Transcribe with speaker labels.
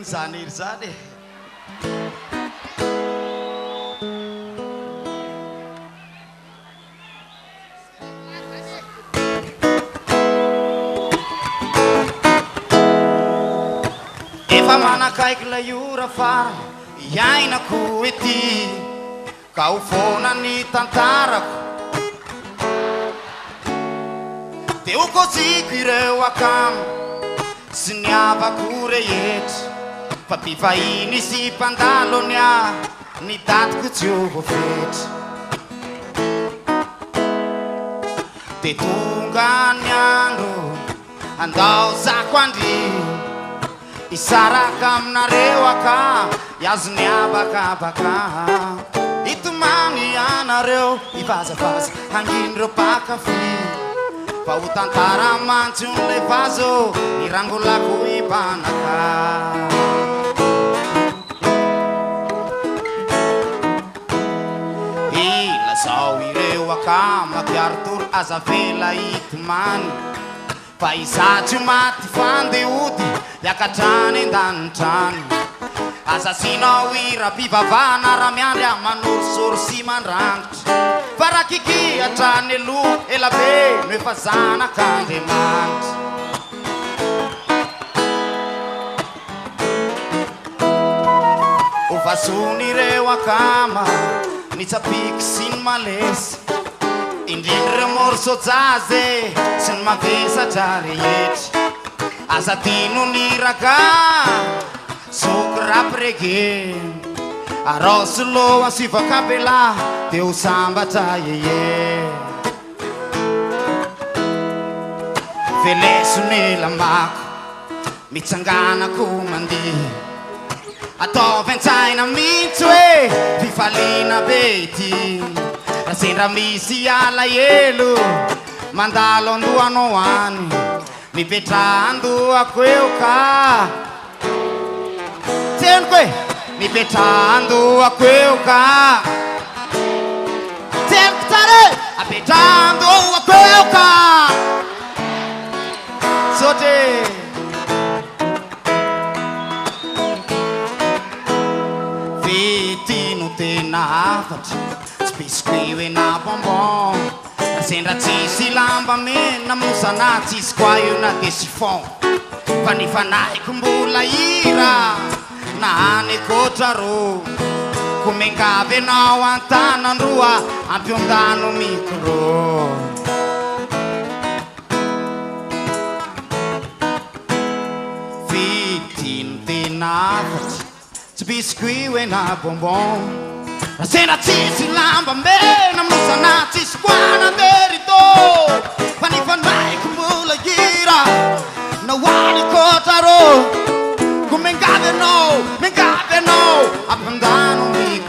Speaker 1: Zany zany efa manakaiky la ora fa iainako ety ka ho foana ny tantarako de ho koziko ireo akamo sy ny havako rehetra fa mpivahiny sy mpandalony a ny datiko tsy ho voafetra de tonga ny andro andao zako andrio isaraka aminareo aka iazo ny abakabaka itomany anareo ivazabaza hanginireo pakafy fa ho tantara mantsy on'le vazo irangolako ibanaka ilazao ireo aka makiarotoro azavela itomany fa izatry maty fandehody iakatrany an-danitrany azasinao ira-pivavana raha miandry a manorisoro sy mandrangitra fa raha kikihatrany aloha elabe no efa zanak'Andriamanitra ho vasony ireo akama ny tsapiky sy ny malesy indrindryreo morsojaze sy ny mavesatra rehetra aza dino ny raka soky raprege arosy loha sivakabela de ho sambatra yeye veleso ny lamako mitsanganako mandihy ataovy an-tsaina mihitsy hoe fifaliana be ity raha sendra misy alahelo mandalo andohanao any mipetra andohako eo ka teniko hoe mipetra andohako eo ka teniko tsara e apetra andohako eo ka sotre vitino tena afatra tsy biscuit hoe na bonbon sendra tsisy lamba mena mosana tsisy koa io na de chiffon fa ny fanahiko mbola ira na anekotra ro ko mengavy anao an-tanandroa ampiondano micro vitino tena afatra tsy biscuit hoe na bonbon sendra tsisy lamba mena mosana tsisy koana merito fa ny fanahiko mbola ira na hoanekotra ro ko mengavy anao ampiondano micro